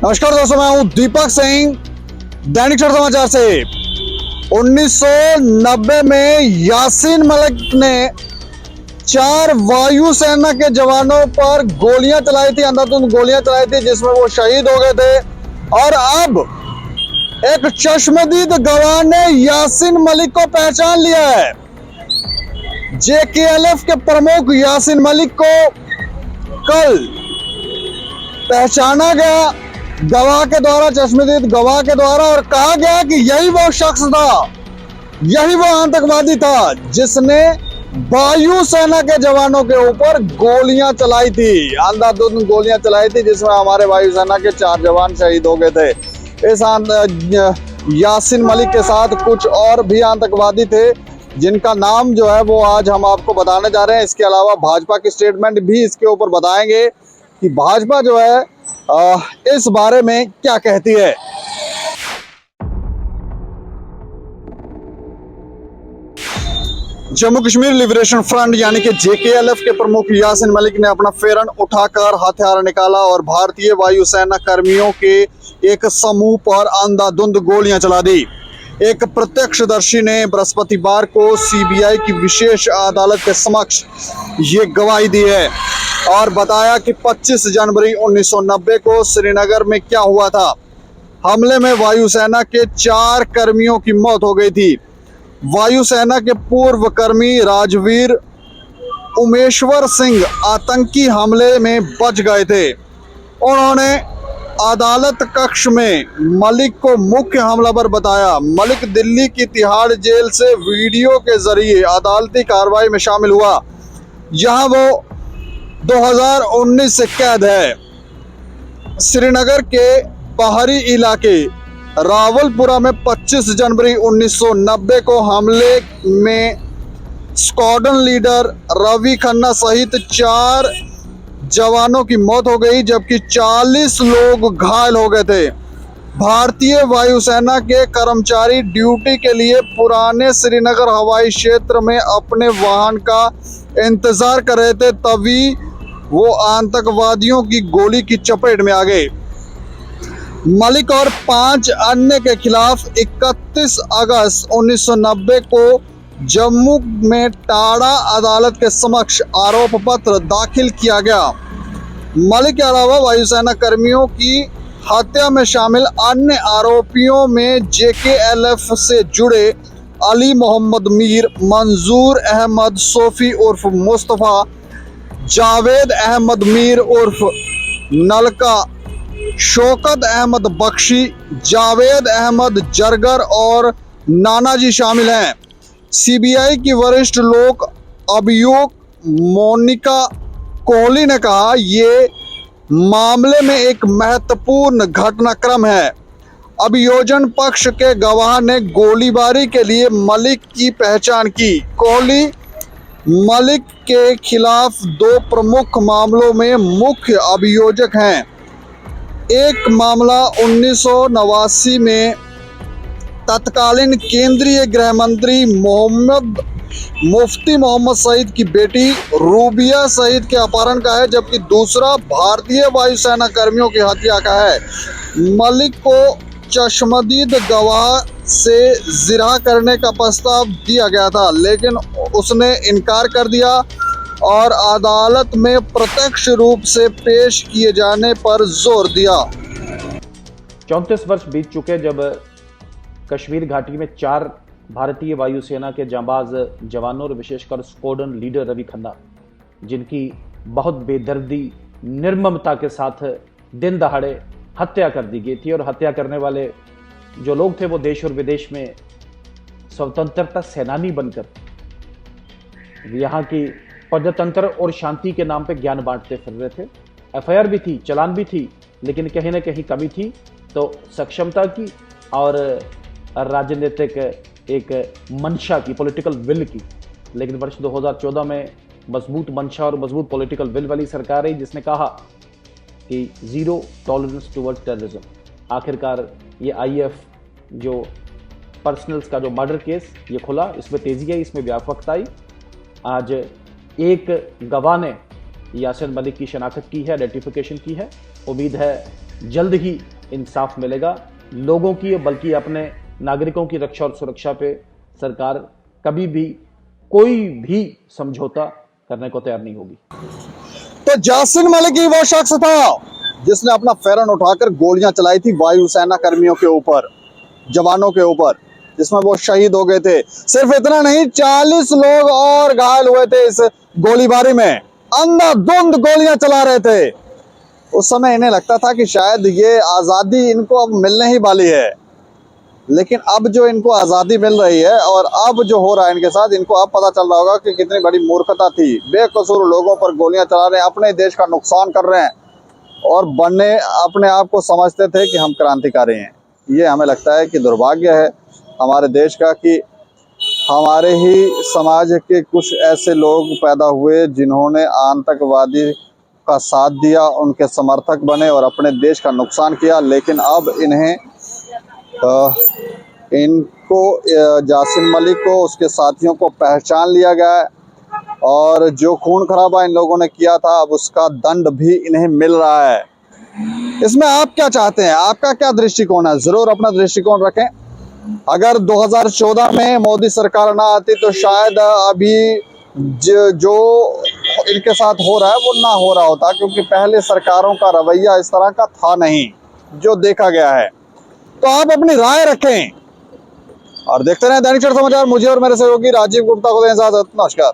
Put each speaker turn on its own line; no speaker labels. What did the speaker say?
नमस्कार दोस्तों, मैं हूं दीपक सिंह, दैनिक सवेरा समाचार से। 1990 में यासीन मलिक ने 4 वायुसेना के जवानों पर गोलियां चलाई थी, अंधाधुंध गोलियां चलाई थी, जिसमें वो शहीद हो गए थे। और अब एक चश्मदीद गवाह ने यासीन मलिक को पहचान लिया है। जेकेएलएफ के प्रमुख यासीन मलिक को कल पहचाना गया गवाह के द्वारा, चश्मदीद गवाह के द्वारा, और कहा गया कि यही वो शख्स था, यही वो आतंकवादी था जिसने वायुसेना के जवानों के ऊपर गोलियां चलाई थी, अंधाधुंध गोलियां चलाई थी, जिसमें हमारे वायुसेना के 4 जवान शहीद हो गए थे। इस यासीन मलिक के साथ कुछ और भी आतंकवादी थे, जिनका नाम जो है वो आज हम आपको बताने जा रहे हैं। इसके अलावा भाजपा की स्टेटमेंट भी इसके ऊपर बताएंगे कि भाजपा जो है इस बारे में क्या कहती है। जम्मू कश्मीर लिबरेशन फ्रंट यानी कि जेकेएलएफ के प्रमुख यासीन मलिक ने अपना फेरन उठाकर हथियार निकाला और भारतीय वायुसेना कर्मियों के एक समूह पर अंधाधुंध गोलियां चला दी। एक प्रत्यक्षदर्शी ने बृहस्पतिवार को सीबीआई की विशेष अदालत के समक्ष ये गवाही दी है और बताया कि 25 जनवरी 1990 को श्रीनगर में क्या हुआ था। हमले में वायुसेना के 4 कर्मियों की मौत हो गई थी। वायुसेना के पूर्व कर्मी राजवीर उमेश्वर सिंह आतंकी हमले में बच गए थे। उन्होंने अदालत कक्ष में मलिक को मुख्य हमलावर बताया। मलिक दिल्ली की तिहाड़ जेल से वीडियो के जरिए अदालती कार्रवाई में शामिल हुआ, जहां वो 2019 से कैद है। श्रीनगर के बाहरी इलाके रावलपुरा में 25 जनवरी 1990 को हमले में स्क्वाड्रन लीडर रवि खन्ना सहित 4 जवानों की मौत हो गई, जबकि 40 लोग घायल हो गए थे। भारतीय वायुसेना के कर्मचारी ड्यूटी के लिए पुराने श्रीनगर हवाई क्षेत्र में अपने वाहन का इंतजार कर रहे थे, तभी वो आतंकवादियों की गोली की चपेट में आ गए। मलिक और 5 अन्य के खिलाफ 31 अगस्त 1990 को जम्मू में टाड़ा अदालत के समक्ष आरोप पत्र दाखिल किया गया। मलिक के अलावा वायुसेना कर्मियों की हत्या में शामिल अन्य आरोपियों में जेकेएलएफ से जुड़े अली मोहम्मद मीर, मंजूर अहमद सोफी उर्फ मुस्तफ़ा, जावेद अहमद मीर उर्फ नलका, शौकत अहमद बख्शी, जावेद अहमद जरगर और नानाजी शामिल हैं। सीबीआई की वरिष्ठ लोक अभियोग मोनिका कोहली ने कहा, ये मामले में एक महत्वपूर्ण घटनाक्रम है। अभियोजन पक्ष के गवाह ने गोलीबारी के लिए मलिक की पहचान की। कोहली मलिक के खिलाफ 2 प्रमुख मामलों में मुख्य अभियोजक हैं। एक मामला 1989 में तत्कालीन केंद्रीय गृह मंत्री मुफ्ती मोहम्मद सईद की बेटी रूबिया सईद के अपहरण का है, जबकि दूसरा भारतीय वायुसेना कर्मियों की हत्या का है। मलिक को चश्मदीद गवाह से जिरह करने का प्रस्ताव दिया गया था, लेकिन उसने इनकार कर दिया और अदालत में प्रत्यक्ष रूप से पेश किए जाने पर जोर दिया।
34 वर्ष बीत चुके जब कश्मीर घाटी में 4 भारतीय वायुसेना के जांबाज जवानों और विशेषकर स्क्वाड्रन लीडर रवि खन्ना, जिनकी बहुत बेदर्दी निर्ममता के साथ दिन दहाड़े हत्या कर दी गई थी, और हत्या करने वाले जो लोग थे वो देश और विदेश में स्वतंत्रता सेनानी बनकर यहाँ की प्रजातंत्र और शांति के नाम पे ज्ञान बांटते फिर रहे थे। एफआईआर भी थी, चालान भी थी, लेकिन कहीं ना कहीं कमी थी तो सक्षमता की और राजनीतिक एक मंशा की, पॉलिटिकल विल की। लेकिन वर्ष 2014 में मजबूत मंशा और मजबूत पॉलिटिकल विल वाली सरकार आई, जिसने कहा कि जीरो टॉलरेंस टुवर्ड्स टेररिज्म। आखिरकार ये आईएफ जो पर्सनल्स का जो मर्डर केस ये खुला, इसमें तेजी आई, इसमें व्यापकता आई। आज एक गवाह ने यासिन मलिक की शनाख्त की है, आइडेंटिफिकेशन की है। उम्मीद है जल्द ही इंसाफ मिलेगा लोगों की, बल्कि अपने नागरिकों की रक्षा और सुरक्षा पे सरकार कभी भी कोई भी समझौता करने को तैयार नहीं होगी।
तो यासिन मलिक ही वो शख्स था जिसने अपना फेरन उठाकर गोलियां चलाई थी वायुसेना कर्मियों के ऊपर, जवानों के ऊपर, जिसमें वो शहीद हो गए थे। सिर्फ इतना नहीं, 40 लोग और घायल हुए थे इस गोलीबारी में। अंधाधुंध गोलियां चला रहे थे। उस समय इन्हें लगता था कि शायद ये आजादी इनको अब मिलने ही वाली है, लेकिन अब जो इनको आजादी मिल रही है और अब जो हो रहा है इनके साथ, इनको अब पता चल रहा होगा कि कितनी बड़ी मूर्खता थी। बेकसूर लोगों पर गोलियां चला रहे हैं, अपने देश का नुकसान कर रहे हैं और बनने अपने आप को समझते थे कि हम क्रांतिकारी हैं। ये हमें लगता है कि दुर्भाग्य है हमारे देश का कि हमारे ही समाज के कुछ ऐसे लोग पैदा हुए जिन्होंने आतंकवादी का साथ दिया, उनके समर्थक बने और अपने देश का नुकसान किया। लेकिन अब इनको यासिन मलिक को, उसके साथियों को पहचान लिया गया है और जो खून खराबा इन लोगों ने किया था अब उसका दंड भी इन्हें मिल रहा है। इसमें आप क्या चाहते हैं? आपका क्या दृष्टिकोण है? जरूर अपना दृष्टिकोण रखें। अगर 2014 में मोदी सरकार ना आती तो शायद अभी जो इनके साथ हो रहा है वो ना हो रहा होता, क्योंकि पहले सरकारों का रवैया इस तरह का था नहीं जो देखा गया है। तो आप अपनी राय रखें और देखते रहें दैनिक क्षण समाचार। मुझे और मेरे सहयोगी राजीव गुप्ता को दें इजाजत। नमस्कार।